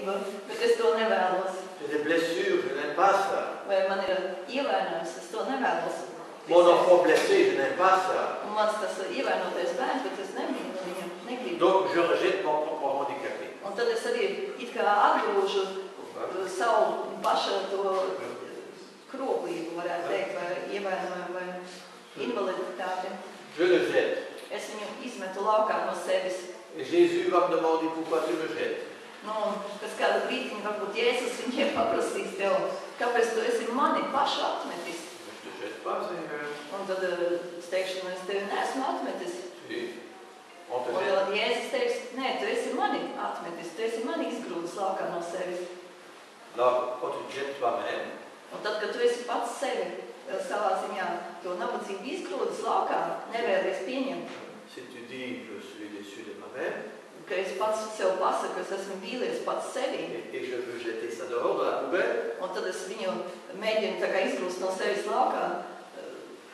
mīlestība, bet es to nevēlos. J'ai des blessures, je n'aime pas ça. Vai man ir ievainojums, es to nevēlos. Mon enfant blessé, je n'aime pas ça. Un mans tas ievainotais bērns, bet es nemīlu viņam, negribu. Donc je rejette mon propre handicapé. Un tad es arī it kā atgrūžu savu pašu to kroplību, varētu teikt, vai ievainojumu, vai invaliditāti. Je le jette. Es viņu izmetu laukā no sevis. Et Jésus va me demander pourquoi tu me jettes. Nu, pēc kāda brīdiņa varbūt Jēzus viņiem paprasīs tev, kāpēc tu esi mani pašu atmetis. Je te jette pas, Seigneur. Un tad es teikšu, es tevi neesmu atmetis. Si. On te Un jette. tad Jēzus teiks, nē, tu esi mani atmetis, tu esi mani izgrūdis laukā no sevis. Alors, quand tu te jettes toi-même, Un tad, kad tu esi pats sevi savā ziņā to nabadzību izgrūdis laukā, nevēlies pieņemt, si tu dis je suis déçu de moi-même ka es pats sev pasaku, es esmu vīlies pats sevi, et je veux jeter ça dehors dans la poubelle, un tad es viņu mēģinu tā kā izgrūst no sevis laukā,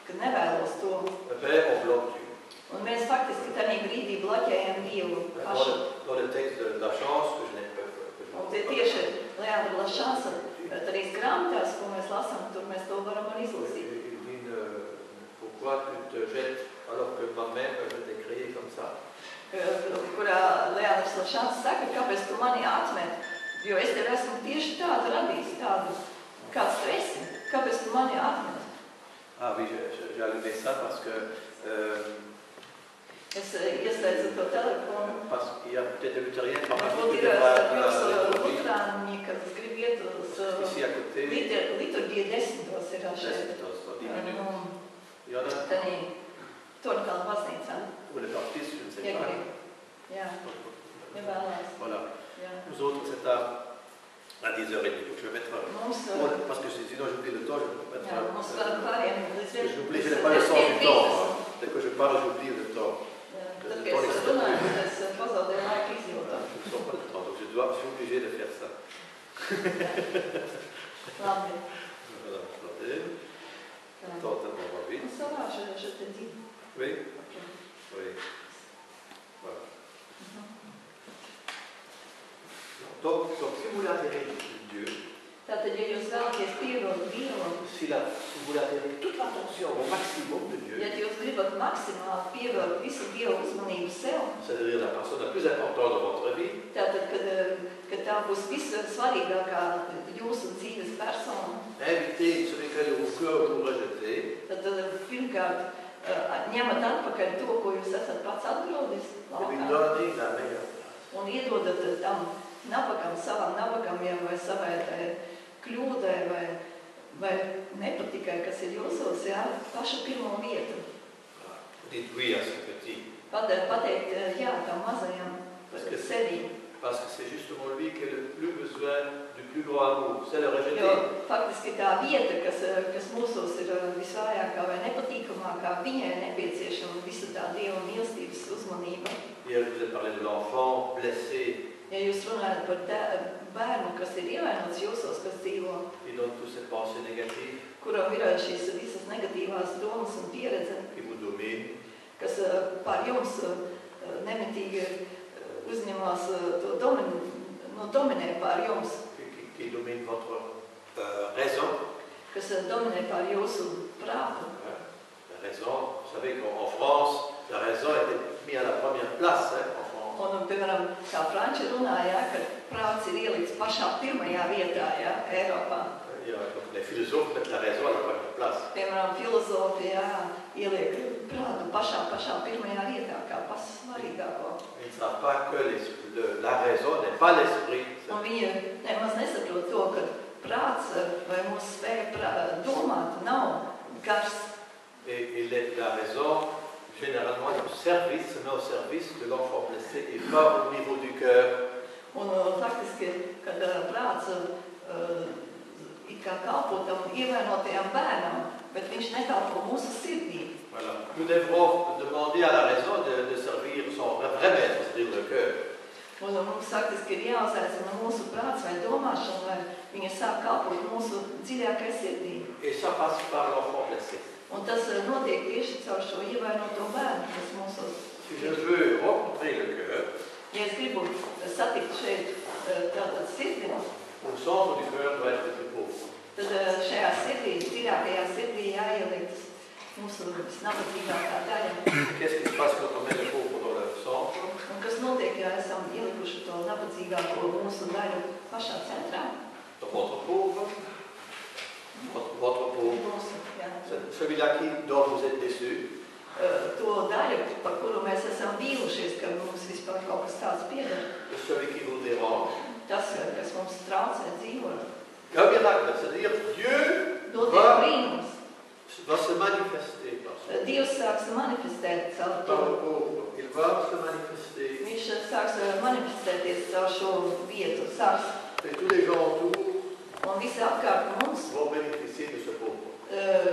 ka nevēlos to. ben, on bloque Dieu. Un mēs faktiski tādā brīdī bloķējam Dievu pašu. Dans le texte de la chance que je n'ai pas Un tie tieši Leandra Lašansa, arī grāmatās, ko mēs lasām, tur mēs to varam arī izlasīt. Il dit pourquoi tu te jettes alors que moi-même je t'ai créé comme ça. Kurā Leandrs Lašansa saka, kāpēc tu mani atmet, jo es tevi esmu tieši tādu radījis, tādu, kāds tu esi, kāpēc tu mani atmet. Ah oui, j'ai allumé ça parce que Es ieslēdzu to telefonu. parce qu'il y a peut-être des luthériens qui Varbūt ir starp jums lutrāņi, kas grib iet uz ici à côté. liturģiju 10. Ir šeit. Il y en a Tādī Torņkalna baznīcā. ou les baptistes, je ne sais Ja pas. grib. Jā, ja vēlās. Voilà. Jā. Nous autres, c'est à 10h30. Donc je vais mettre. Mums, Parce que sinon j'oublie le temps, je peux mettre. jā, mums klāriem līdz J'oublie, je n'ai pas le sens du temps. Dès que je parle, j'oublie le temps. Tad, kad es runāju, tad es pazaudēju laiku izjūtā. Je ne sens pas le temps, donc je suis obligé de faire ça. Labi. Voilà, attendez. Attends, on va vite. Un savā, je te dis. Oui, Ok. oui. Voilà. Donc si vous voulez atterrir Dieu, Tātad, ja jūs vēlaties pievilkt Dievu, si vous voulez atterrir toute l'attention au maximum de Dieu, ja jūs gribat maksimāli pievilkt visu Dievu uzmanību sev, c'est-à-dire la personne la plus importante dans votre vie, tātad, kad tā būs vissvarīgākā jūsu dzīves persona, invitez celui qui est au cœur pour rejeter, tad pirmkārt ņemat atpakaļ to, ko jūs esat pats atgrodis et lui laukā, donnez la meilleure place. un iedodat tam nabagam, savam nabagamiem vai savai tai kļūdai vai nepatikai, kas ir jūsos, jā, pašu pirmo vietu. Dites oui à ce petit, Pateikt jā tam mazajam sevī. parce que c'est justement lui qui a le plus besoin du plus grand amour, c'est le rejeter. Jo faktiski tā vieta, kas mūsos ir visvājākā vai nepatīkamākā, viņai nepieciešama visa tā Dieva mīlestības uzmanība. Hier, je vous ai parlé de l'enfant blessé, Ja jūs runājat par bērnu, kas ir ievainots jūsos, kas dzīvo, qui donne toutes ses pensées négatives, kuram ir šīs visas negatīvās domas un pieredze, qui vous domine, kas pār jums nemitīgi uzņemās to dominē pār jums, qui domine votre raison. kas dominē pār jūsu prātu. La raison, vous savez qu'en France, la raison était mise à la première place en France. Un, piemēram, kā franči runāja, ka prāts ir ielikts pašā pirmajā vietā, jā, Eiropā. Donc les philosophes mettent la raison à la première place. Piemēram, filozofija ieliek prātu pašā pirmajā vietā, kā pasvarīgāko. Ils ne savent pas que la raison n'est pas l'esprit. Un viņi nemaz nesaprot to, ka prāts vai mūsu spēja domāt nav gars. Et la raison, généralement, est au service, se met au service de l'enfant blessé et pas au niveau du cœur. Un faktiski, kad prāts it kā kalpo tam ievainotajam bērnam, bet viņš nekalpo mūsu sirdī. Voilà. Nous devrons demander à la raison de servir son vrai maître, c'est-à-dire le cœur. Un mums faktiski ir jāuzaicina mūsu prāts vai domāšana, lai viņa sāk kalpot mūsu dziļākai sirdī. Et ça passe par l'enfant blessé. Un tas notiek tieši caur šo ievainoto bērnu, kas mūsos. Si je veux rencontrer le cœur, Ja es gribu satikt šeit tātad sirdi, Au centre du cœur doit être le plus pauvre. tad šajā sirdī, dziļākajā sirdī jāielikt mūsu visnabadzīgākā daļa. Qu'est-ce qui se passe quand on met le pauvre dans le centre? Un kas notiek, ja esam ielikuši to nabadzīgāko mūsu daļu pašā centrā? Donc votre pauvre, votre pauvre, Mūsu, jā. celui-là dont vous êtes déçu, To daļu, par kuru mēs esam vīlušies, ka mums vispār kaut kas tāds pieder. celui qui vous dérange. Tas, kas mums traucē dzīvot. Un miracle, c'est-à-dire Dieu Notiek brīnums. va se manifester Dievs sāks manifestēt caur par to. le pauvre. Il va se manifester. Viņš sāks manifestēties caur šo vietu, sāks, Et tous les gens autour un visi apkārt mums, vont bénéficier de ce pauvre.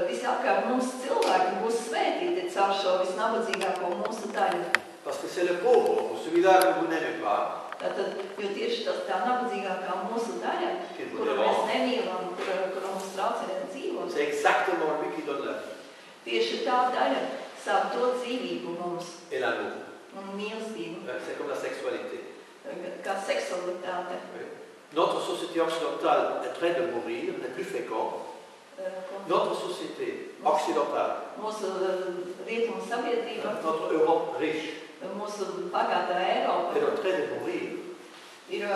visi apkārt mums cilvēki būs svētīti caur šo visnabadzīgāko mūsu daļu. Parce que c'est le pauvre, celui-là que vous n'aimez pas, Tātad, jo tieši tas tā nabadzīgākā mūsu daļa, kuru mēs nemīlam, kuru mums traucē dzīvot, c'est exactement lui qui donne la vie tieši tā daļa sāk dot dzīvību mums et l'amour. un mīlestību, C'est comme la sexualité. kā seksualitāte. Notre société occidentale est en train de mourir, n'est plus féconde. Notre société occidentale, Mūsu rietumu sabiedrība, notre Europe riche, mūsu bagātā Eiropa est en train de mourir ir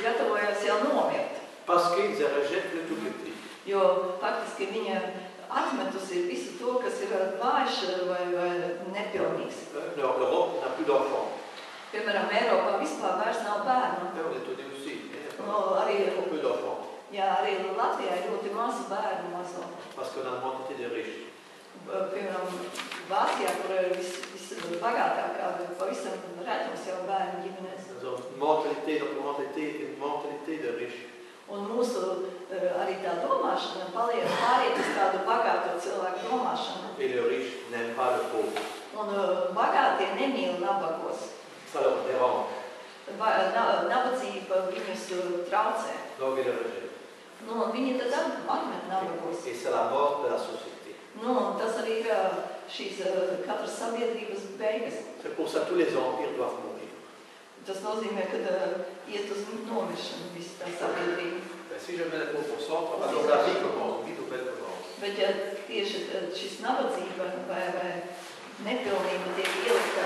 gatavojas jau nomirt, parce qu'ils rejettent le tout petit. jo faktiski viņa atmetusi visu to, kas ir vājš vai nepilnīgs. L'Europe n'a plus d'enfants. Piemēram, Eiropā vispār vairs nav bērnu. On est étonné aussi. Arī, Peu d'enfants. jā, arī Latvijā ir ļoti mazu bērnu mazo. Parce qu'on a une quantité de riches. Piemēram, Vācijā, kur ir visbagātākā, pavisam redzams jau bērnu ģimenēs. Notre mentalité est une mentalité de riches. Un mūsu arī tā domāšana pāriet uz tādu bagātu cilvēku domāšanu. Et les riches n'aiment pas le pauvre. Un bagātie nemīl nabagos. Ça leur dérange. Nabadzība viņus traucē. Donc ils le rejettent. Nu, un viņi tad atmet nabagos. Et c'est la mort de la société. Nu, un tas arī ir šīs katras sabiedrības beigas. C'est pour ça que tous les empires doivent mourir. Tas nozīmē, ka iet uz nomiršanu viss tā sabiedrība. Mais si je mets le pauvre au centre, alors la vie commence, une vie nouvelle commence. Bet ja tieši šis nabadzība vai nepilnība tiek ielikta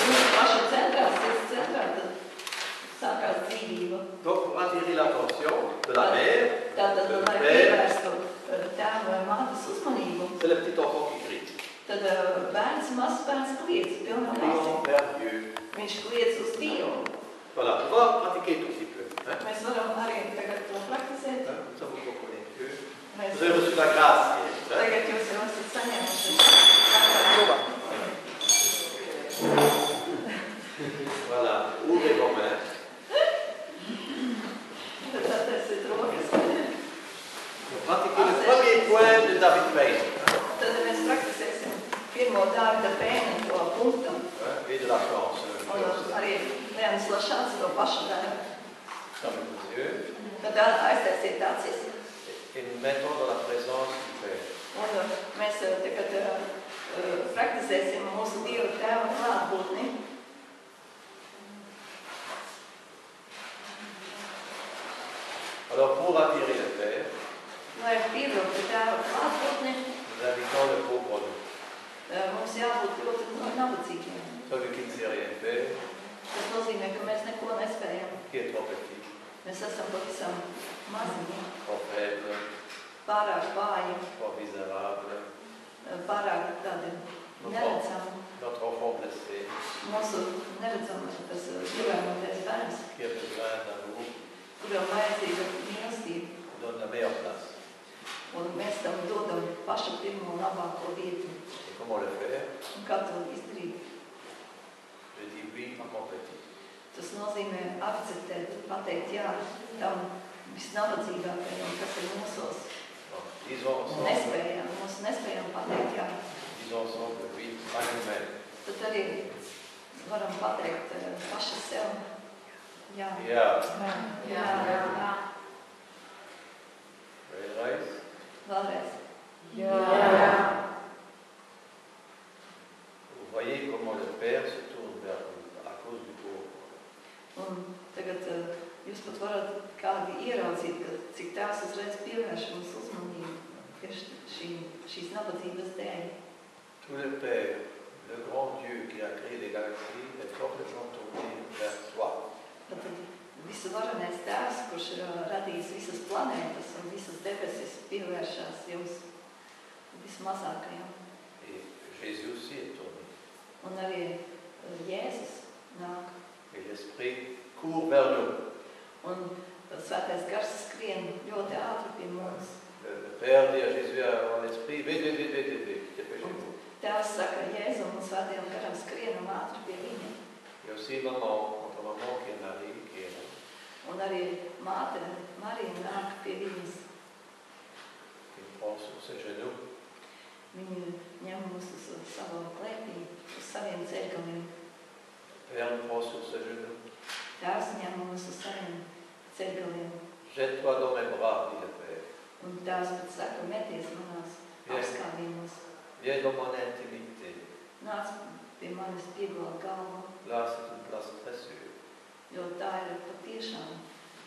mūsu paša centrā, sirds centrā, tad sākās dzīvība. Donc pour attirer l'attention de la mère, Tātad, lai pievērstu tēva vai mātes uzmanību, c'est le petit enfant qui crie. tad bērns, mazs bērns kliedz pilnā Crions balsī. vers Dieu. Viņš kliedz uz Dievu. Voilà, on va pratiquer tout petit peu. Hein? Mēs varam arī tagad to praktizēt. Ça vous comprenez que Mēs vous avez reçu la grâce. Hein? tagad jūs jau esat saņēmuši. Voilà, ouvrez vos mains. Tad atversiet rokas. Pratiquez le premier point de David Payne. Tad mēs praktizēsim pirmo Dāvida Pēna to punktu. Et de la chance. Un arī Leons Lašāns to pašu dara. Fermez vos yeux. Tad aiztaisiet acis. Et nous mettons dans la présence du Père. Un mēs tagad praktizēsim mūsu Dieva tēva klātbūtni. Alors pour attirer le Père, Lai pievilktu tēva klātbūtni, nous invitons le pauvre nous. mums jābūt ļoti nabadzīgiem. Celui qui ne sait rien faire, Tas nozīmē, ka mēs neko nespējam. qui est trop petit, Mēs esam pavisam maziņi, trop faible, pārāk vāji, trop misérable, pārāk tādi neredzami. notre enfant blessé, Mūsu neredzamais, tas ievainotais bērns, qui a besoin d'amour, kuram vajadzīga mīlestība, donne la meilleure place. un mēs tam dodam pašu pirmo labāko vietu. Et comment le faire? Un kā to izdarīt? Je dis oui à mon petit. Tas nozīmē akceptēt, pateikt jā tam visnabadzīgākajam, kas ir mūsos. Donc, disons ensemble, Mums nespējam pateikt jā. disons ensemble oui à nous-mêmes. Tad arī varam pateikt paši sev jā. Ja, Jā. vēlreiz. Vēlreiz. Vous voyez comment le Père se tourne vers vous à cause du pauvre. Un tagad jūs pat varat kādi ieraudzīt, ka cik tās uzreiz pievērš mums uzmanību tieši šīs nabadzības dēļ. Tout le Père, le grand Dieu qui a créé les galaxies, est complètement tourné vers toi. Tad visu varenais Tēvs, kurš ir radījis visas planētas un visas debesis, pievēršās jums vismazākajam. Et Jésus aussi est tourné. Un arī Jēzus nāk. Et l'Esprit court vers nous. Un Svētais Gars skrien ļoti ātri pie mums. Le Père dit à Jésus en l'Esprit, vite, dépêchez-vous. Tēvs saka Jēzum un Svētajam Garam skrienam ātri pie viņa. Il y a aussi notre maman qui est Marie, qui est là. Un arī māte Marija nāk pie viņas. Qui prend sur ses genoux. Viņu ņem mūs uz savu klēpī, uz saviem ceļgaliem. Père nous prend sur ses genoux. Tēvs ņem mūs uz saviem ceļgaliem. Jette-toi dans mes bras, dit le Père. Un Tēvs pat saka, meties manās apskāvienos. Viens dans mon intimité. Nāc pie manis piegulāt galvu, Là, c'est une place très sûre. jo tā ir patiešām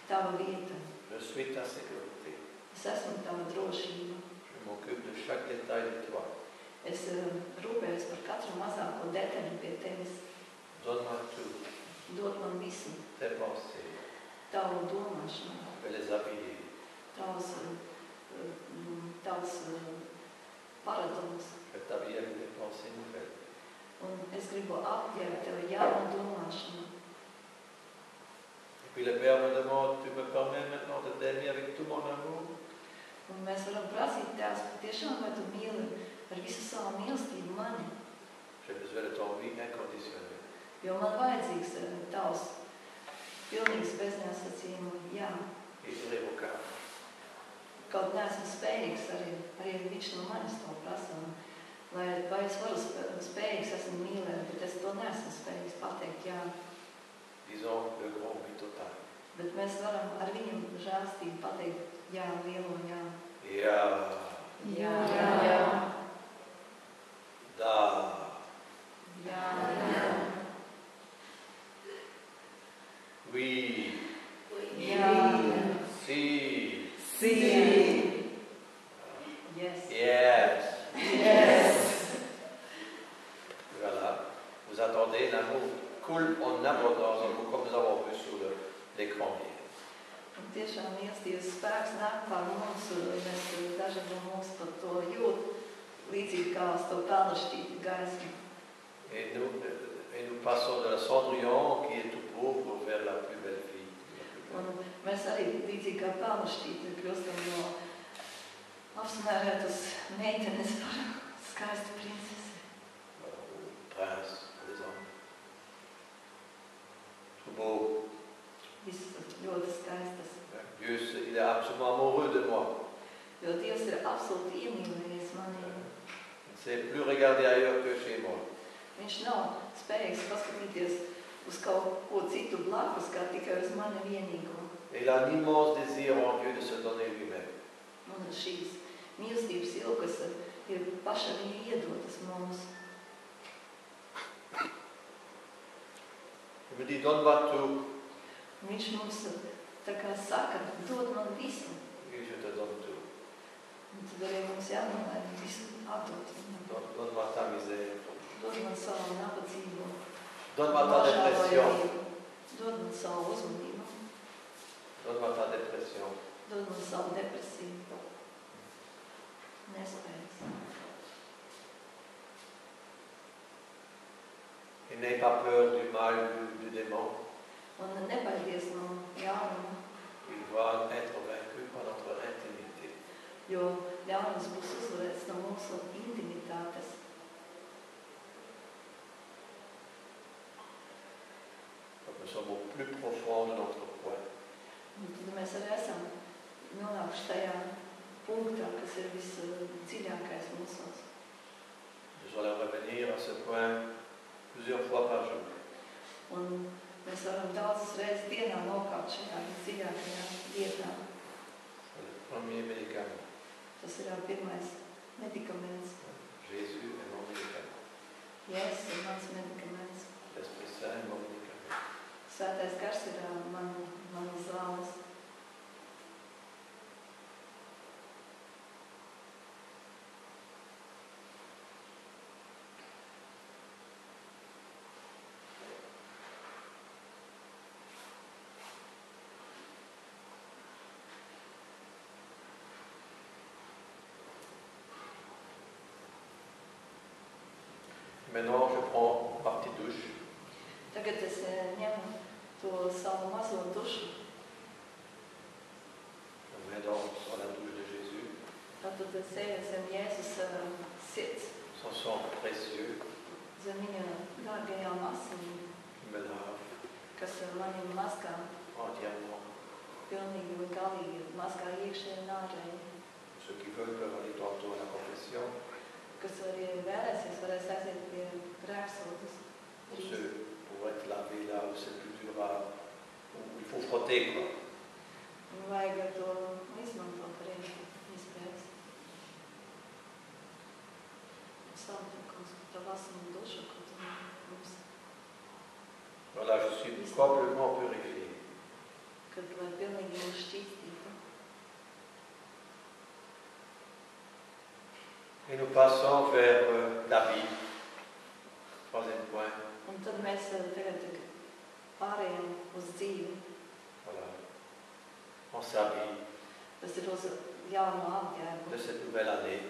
tava vieta. Je suis ta sécurité. Es esmu tava drošība. Je m'occupe de chaque détail de toi. Es rūpējos par katru mazāko detaļu pie tevis. Donne-moi tout. Dod man visu, Tes pensées. tavu domāšanu, Je vais les habiller. tavs paradoms. Je vais t'habiller avec des pensées nouvelles. Un es gribu apģērbt tev jaunu domāšanu. Et puis le Père me demande, tu me permets maintenant de t'aimer avec tout mon amour? Un mēs varam prasīt Tēvs, patiešām vai tu mīli ar visu savu mīlestību mani, J'ai besoin de ton oui inconditionnel. jo man vajadzīgs tavs pilnīgs beznosacījuma jā. Irrévocable. Kaut neesmu spējīgs, arī viņš no manis to prasa. Vai es varu spējīgs esmu mīlēt, bet es to neesmu spējīgs pateikt jā. Disons le grand oui total. Bet mēs varam ar viņu žēlstību pateikt jā, lielo jā. Ja. Jā, jā. Da. Jā, jā. Oui. Jā. Si. Yes. Yes. Yes. Voilà. Vous attendez, l'amour coule en abondance en vous, comme nous avons vu sur l'écran hier. Un tiešām mīlestības spēks nāk pār mums, mēs daži no mums par to jūt, līdzīgi kā uz to pelnašķīti gaismu. Et nous passons de la Cendrillon, qui est tout pauvre, vers la plus belle fille. Un mēs arī līdzīgi kā pelnašķīti kļūstam no apsmērētas meitenes par skaistu princesi. Prince, les hommes. Tout beau. Visas ļoti skaistas. Dieu, il est absolument amoureux de moi. Jo Dievs ir absolūti iemīlējies manī. Il ne sait plus regarder ailleurs que chez moi. Viņš nav spējīgs paskatīties uz kaut ko citu blakus, kā tikai uz mani vienīgo. Et il a un immense désir en Dieu de se donner lui-même. Un šīs mīlestības ilgas ir paša viņa iedotas mums. Il me dit, donne-moi tout. Viņš mums tā kā saka, dod man visu. Et je te donne tout. Un tad arī mums jānolēm visu atdot viņam. Donne-moi ta misère. Dod man savu nabadzību. Donne-moi ta dépression. Dod man savu uzmanību. Donne-moi ta dépression. Dod man savu depresiju. Nespējas. Et n'aie pas peur du mal du démon. Un nebaidies no ļaunuma, Il va être vaincu par notre intimité. jo ļaunums būs uzvarēts no mūsu intimitātes. Donc nous sommes au plus profond de notre point. Un tad mēs arī esam nonākuši tajā punktā, kas ir visdziļākais mūsos. Nous allons revenir à ce point plusieurs fois par jour. Un mēs varam daudzas reizes dienā nokāpt šajā visdziļākajā vietā. C'est le premier médicament. Tas ir pirmais medikaments. Jésus est mon médicament. Jēzus ir mans medikaments. L'Esprit Saint est mon médicament. Svētais gars ir man zāles. Maintenant, je prends ma petite douche. Tagad es ņemu to savu mazo dušu. Je me mets sur la douche de Jésus. Tātad es eju zem Jēzus sirds, Son sang précieux zem viņa dārgajām asinīm, qui me lave kas mani mazgā, entièrement. pilnīgi un galīgi mazgā iekšēji un ārēji. Ceux qui veulent peuvent aller tantôt à la confession. Kas arī vēlēsies, varēs aiziet pie grēksodas. Ceux pour être lavés là où c'est plus durable, où il faut frotter quoi. Un vajag ar to izmantot arī izpēc. Savukārt, tā vasarā duša, ko tu mums, Voilà, je suis complètement purifié. kad lai pilnīgi mūs šķīstītu. Et nous passons vers l'habit. Troisième point. Un tad mēs tagad pārējām uz dzīvi. Voilà. On s'habille Tas ir uz jauno apģērbu, de cette nouvelle année.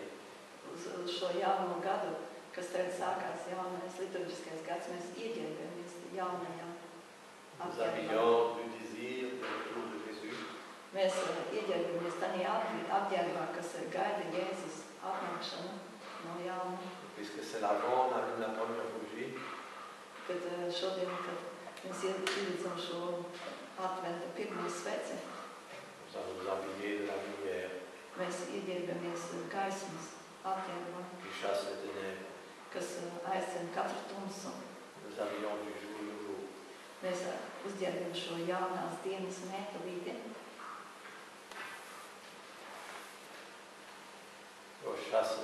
uz šo jauno gadu, kas tagad sākās jaunais liturģiskais gads. Mēs ieģērbamies jaunajā Nous apģērbā. habillons du désir de retour de Jésus. Mēs ieģērbamies tajā apģērbā, kas gaida Jēzus atnākšanu no jauna. Puisque c'est l'avant, on allume la première bougie. Kad šodien, kad mēs ielidzam šo adventa pirmo sveci, Nous allons nous habiller de la lumière mēs ieģērbamies gaismas apģērbā, qui chasse les ténèbres. kas aizcien katru tumsu. Nous habillons du jour nouveau. Mēs uzģērbam šo jaunās dienas mētelīti. On chasse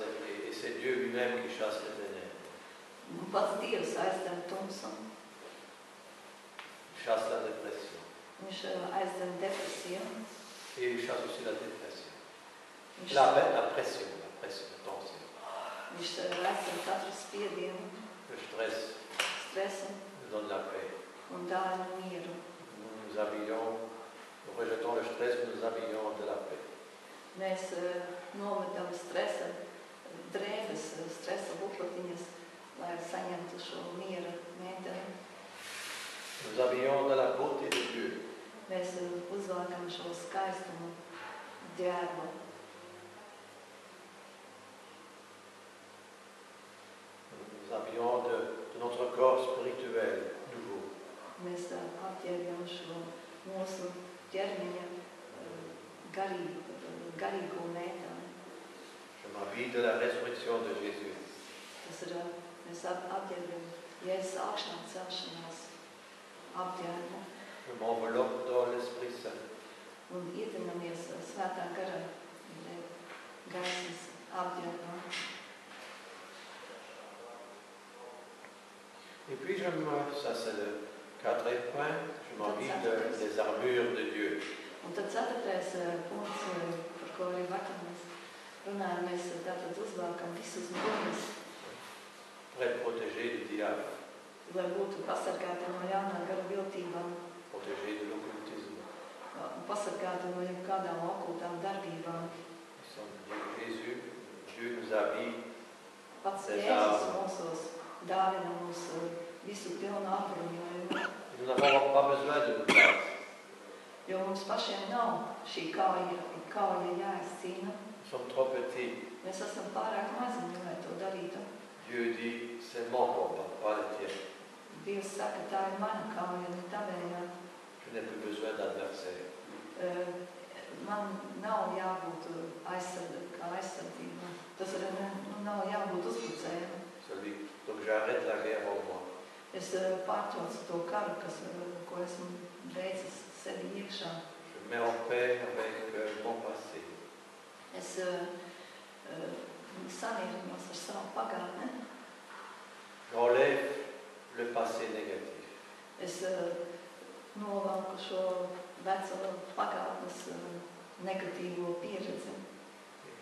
et c'est Dieu lui-même qui chasse les ténèbres. Un pats Dievs aizdzen tumsu. Il chasse la dépression. Viņš aizdzen depresiju. Et il chasse aussi la dépression. Viņš, La pression, attention. viņš aizdzen katru spiedienu, Le stress stresu nous donne la paix. un dāvina mieru. Nous habillons, nous rejetons le stress, nous habillons de la paix. Mēs nometam stresa drēbes, stresa buklatiņas, lai saņemtu šo miera mēteli. Nous habillons de la beauté de Dieu. Mēs uzvelkam šo skaistumu ģērbu. Nous habillons de notre corps spirituel nouveau. Mēs apģērbjam šo mūsu ķermeņa garīgo mēteli. Je m'habille de la résurrection de Jésus. Tas ir, mēs apģērbjam Jēzus augšām celšanās apģērbu Je m'enveloppe dans l'Esprit Saint. un iedinamies svētā gara gaismas apģērbā. Et puis ça c'est le quatrième point, je m'habille des armures de Dieu. Un tad ceturtais punkts, par ko arī vakar mēs runājam, mēs tātad uzvelkam visus bruņus, Pour être protégé du diable, lai būtu pasargāti no jaunā gara viltībām, protégé de l'occultisme. pasargāti no jebkādām okultām darbībām. Jésus, Dieu nous habille. Pats Jēzus mūsos dāvina mums visu pilnu apbruņojumu, Nous n'avons pas besoin de nous battre. jo mums pašiem nav šī kauja jāizcīna. Nous sommes trop petits. Mēs esam pārāk maziņi, lai to darītu. Dieu dit, c'est mon combat, pas le tien. Dievs saka, tā ir mana kauja, ne tavējā. Je n'ai plus besoin d'adversaire. Man nav jābūt aizsardzība. Tas arī nav jābūt uzbrucējiem. Donc j'arrête la guerre en moi. Es pārtraucu to karu, ko esmu veicis sevi iekšā. Je mets en paix avec mon passé. Es samierinos ar savu pagātni. J'enlève le passé négatif. Es novelku šo veco pagātnes negatīvo pieredzi.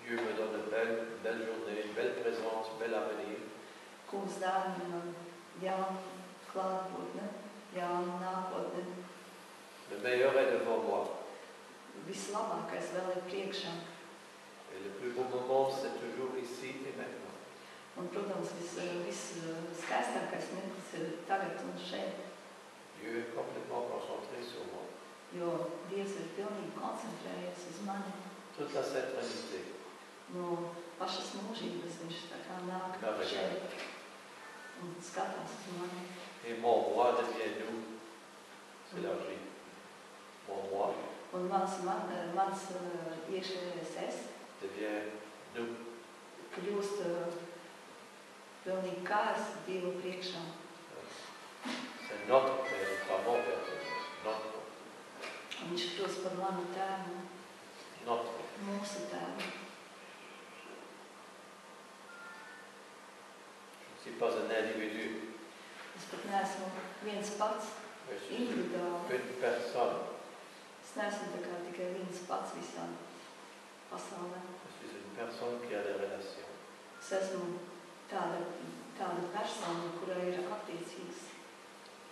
Dieu me donne une belle journée, une belle présence, un bel avenir. Kungs dāvina man jaunu klātbūtni, jaunu nākotni. Le meilleur est devant moi. Vislabākais vēl ir priekšā. Et le plus beau moment, c'est toujours ici et maintenant. Un, protams, viskaistākais mirklis ir tagad un šeit. Dieu est complètement concentré sur moi. Jo Dievs ir pilnīgi koncentrējies uz mani. Toute la Sainte Trinité. No pašas mūžības viņš tā kā nāk šeit un skatās uz mani. Et mon moi devient nous. C'est la vie. Mon moi Un mans iekšējais es devient nous. kļūst pilnīgi kā es Dievu priekšā. C'est notre Père, pas mon Père, notre. Un viņš kļūst par manu tēvu, Notre. mūsu tēvu. Je ne suis pas un individu. Es pat neesmu viens pats, Je suis individuāli. une personne. Es neesmu tā kā tikai viens pats visā pasaulē. Je suis une personne qui a des relations. Es esmu tāda persona, kurai ir attiecības.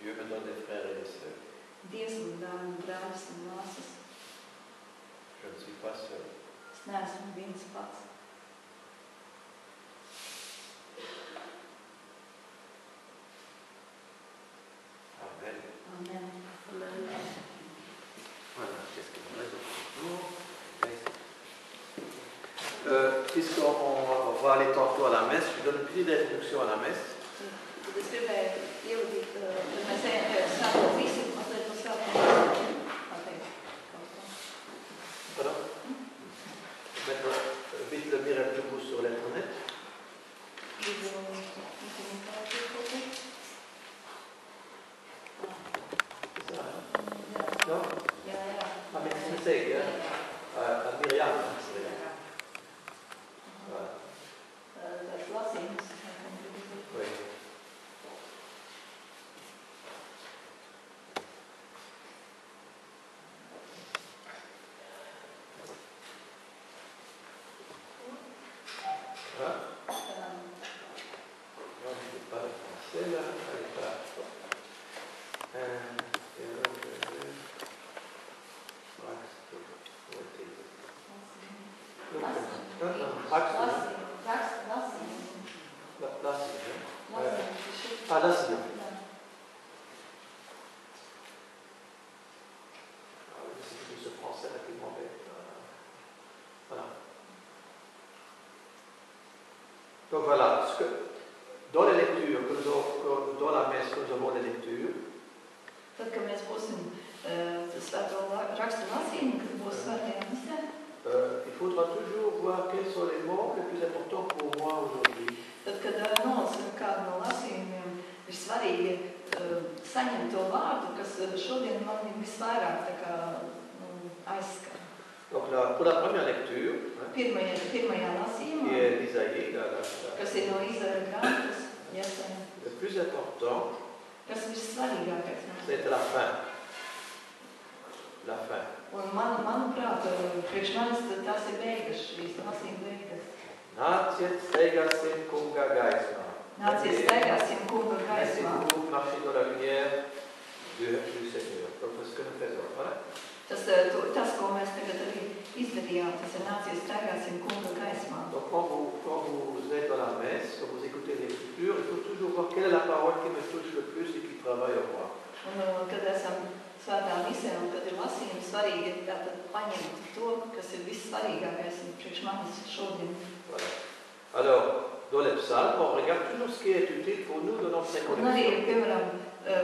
Dieu me donne des frères et des sœurs. Dievs man dāvina brāļus un māsas. Je ne suis pas seul. Es neesmu viens pats. Amen. Amen. Voilà, qu'est-ce qu'il me reste toujours. Puisqu'on va aller tantôt à la messe, je donne une petite introduction à la messe. Tad es gribēju ievadīt, kad mēs ejam pie svētā visi, mazliet par svētā pateikt kaut ko. Voilà. Mettre vite le Mirel du coup sur l'internet. Gribu kaut ko. Non? Jā, jā. Ah, mais c'est mistake, hein? À Myriam, c'est vrai. Voilà. Tas lasījums. Oui. Voilà. Non, je ne peux pas le français là. Allez, voilà. Ah, là, c'est bien. C'est plus ce français là qui m'embête. Voilà. Donc voilà, dans les lectures, dans la messe, que nous avons les lectures. Tad, kad mēs būsim svēto rakstu lasījumu, kad būs svētajā misē, Il faudra toujours voir quels sont les mots les plus importants pour moi aujourd'hui. tad, kad nolasam kādu no lasījumiem, ir svarīgi saņemt to vārdu, kas šodien man ir visvairāk tā kā aizskar. Donc pour la première lecture, Pirmajā lasījumā, qui est Isaïe, kas ir no Izaja grāmatas, Jesaja, le plus important, kas ir vissvarīgākais. c'est la fin. La fin. Un manuprāt, priekš manis tas ir beigas, šīs lasījuma beigas. Nāciet, steigāsim kunga gaismā. Nāciet, steigāsim kunga gaismā. Laissez-vous marcher dans la lumière du Seigneur. Donc c'est ce que nous faisons. Voilà. Tas, ko mēs tagad arī izdarījām, tas ir nācies steigāsim kunga gaismā. Donc quand vous êtes dans la messe, quand vous écoutez l'écriture, il faut toujours voir quelle est la parole qui me touche le plus et qui travaille en moi. Un, kad esam svētā misē un kad ir lasījumi, svarīgi ir tātad paņemt to, kas ir vissvarīgākais priekš manis šodien. Voilà. Alors, dans les psalmes, on regarde toujours ce qui est utile pour nous dans notre Un arī, récollection. piemēram,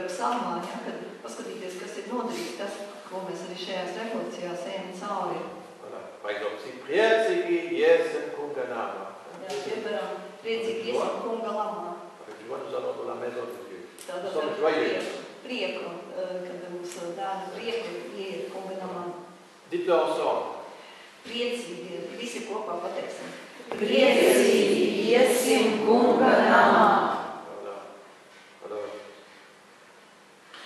psalmā, ja, kad paskatīties, kas ir noderīgs, tas, ko mēs arī šajās rekolekcijās ejam cauri. Voilà. Par exemple, si priecīgi iesam kunga nāmā. Ja, piemēram, priecīgi iesim kunga lamā. Avec joie, nous allons dans la maison de Dieu. Nous Tātad sommes joyeux. prieku, kad mums dāna prieku ieiet kunga namā. Dites-le ensemble. Priecīgi, visi kopā pateiksim. Priecīgi iesim kunga namā. Voilà. Alors,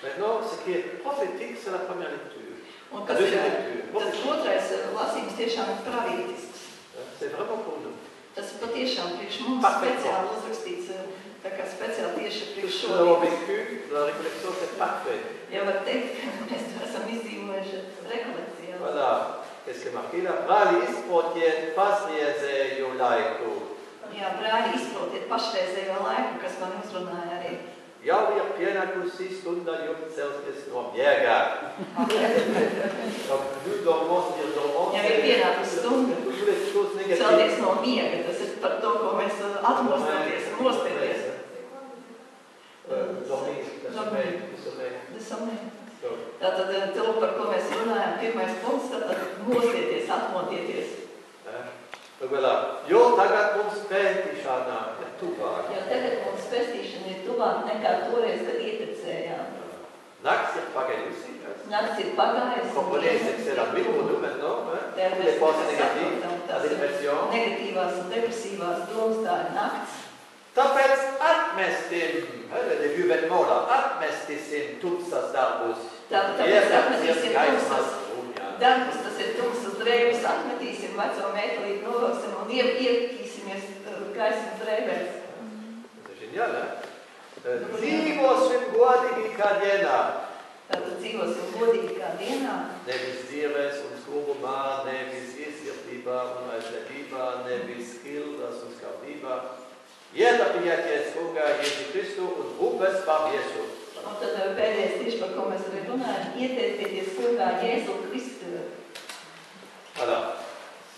maintenant, ce qui est est prophétique, c'est la première lecture. Un La kas deuxième ir lecture. tas prophétique. otrais lasījums tiešām ir pravietisks. C'est vraiment pour nous. Tas patiešām priekš mums Parfaitement. speciāli uzrakstīts, tā kā speciāli tieši Tout priekš ce que nous avons šodienas. vécu, la récollection, c'est parfait. Ja var teikt, ka mēs to esam izdzīvojuši rekolekcijā. Voilà. Qu'est-ce qui est marqué là? Brāļi, izprotiet pašreizējo laiku. Jā, brāļi, izprotiet pašreizējo laiku, kas man uzrunāja arī. Jau ir pienākusi stunda jums celties no miega. Donc, nous dormons, c'est-à-dire dormons, Jau ir pienākusi stunda toutes les choses négatives. celties no miega. Tas ir par to, ko mēs atmostamies un mostieties. Dormir, le sommeil, le sommeil. Donc, Tātad, to, par ko mēs runājam, pirmais punkts, tātad mostieties, atmodieties. donc voilà. Jo tagad mums pētīšana ir tuvāk. Jo tagad mums pestīšana ir tuvāk nekā toreiz, kad ietecējām. Nakts ir pagājusi. Nakts ir pagājusi. Comprenez, c'est la nuit pour nous maintenant. Te Les mēs pensées négatives, saprotam, la tas ir dépression. negatīvās un depresīvās domas, tā ir nakts. Tāpēc atmestim, les vieux vêtements là, atmestīsim tumsas darbus. Tāpēc atmetīsim tumsas ruņā. darbus, tas ir tumsas drēbes, atmetīsim veco mētelību, novilksim un ietīsimies gaismas drēbēs. C'est génial, hein? Dzīvosim godīgi kā dienā. Tātad dzīvosim godīgi kā dienā. Nevis dzīves un skumumā, nevis iesirtībā un aizliedībā, nevis skildas un skaldībā. Ietapījāties kungā Jēzu Kristu un rūpes par Jēzu. Un tad pēdējais tieši par ko mēs arī runājam, ietiecieties kungā Jēzu Kristu. Voilà.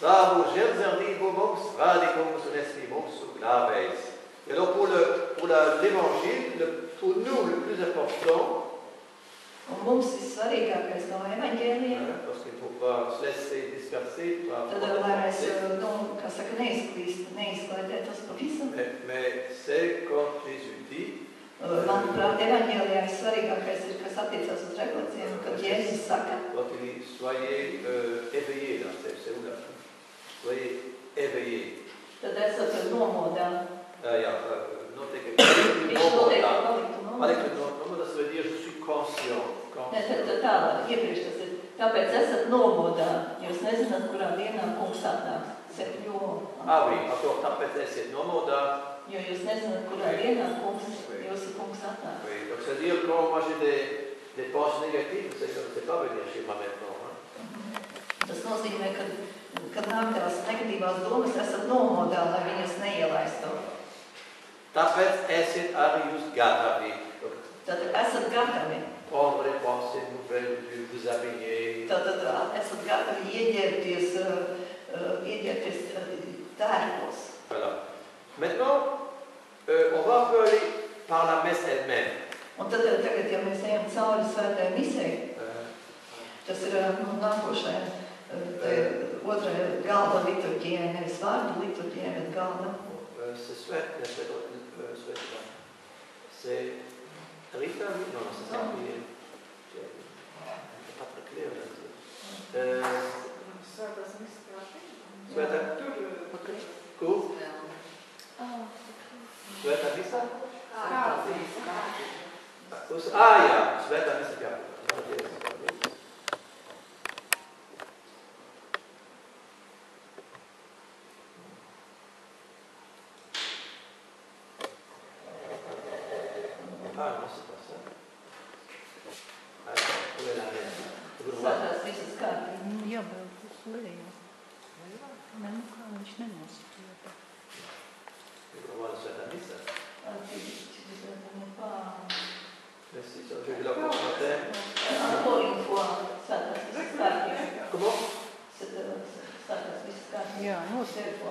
Savu žēlsirdību mums, radīgumus un esi mūsu glābējs. Et donc pour l'évangile, pour nous le plus important, Un mums vissvarīgākais no evaņģēlijiem, parce qu'il ne faut pas se laisser disperser par tad, lai mēs, kā saka, neizklaidētos pavisam. mais c'est comme Jésus dit, Manuprāt, evaņģēlijā vissvarīgākais ir, kas attiecās uz rekolekcijiem, kad Jēzus saka, quand il dit soyez éveillés, là, c'est où là? Soyez éveillés. tad esat nomodā. Notez que Viņš noteikti paliktu avec nomodā. le nomoda, ça veut dire je suis conscient. Tad tālāk, iepriekš tas ir, tāpēc esat nomodā, jūs nezināt, kurā dienā kungs atnāks. Ah oui, encore tāpēc esiet nomodā. Jo jūs nezināt, kurā dienā jūsu kungs atnāk. Oui, donc c'est-à-dire quand moi j'ai des pensées négatives, c'est que je ne sais pas venir chez moi maintenant. Hein. Tas nozīmē, kad nāk tās negatīvās domas, esat nomodā, lai viņas neielaistu. Tāpēc esiet arī jūs gatavi. Tad esat gatavi. Prendre les pensées nouvelles, vous habiller. Tad esat gatavi ieģērties tērpos. Voilà. Maintenant, on va un peu aller par la messe elle-même. Un tad tagad, ja mēs ejam cauri svētai misei, tas ir nākošajai otrajai galda liturģijai, nevis vārdu liturģijai, bet galda. C'est Svet, c'est Rita, non, c'est ça qui est pas très clair là. Svētā Kur? Svētā misa? Jā, svētā misa kārtībā. Non, c'est pas ça. Où est la messe? Svētās visas kārtības. Jā, bet uz leju. Nē, nu kā viņš nenosaka. Voilà, svētā misa. Merci, je vais la confronter. Encore une fois, svētās visas kārtības. Comment? Svētās visas kārtības. Jā, nosaka.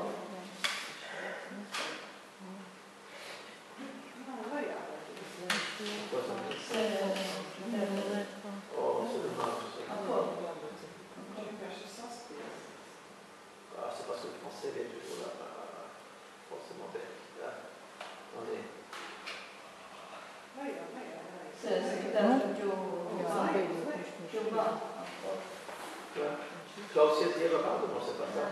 Oh, c'est dommage. Ah, c'est parce que le français est toujours là, forcément bête. Attendez. Tu as aussi été repas, non, c'est pas ça.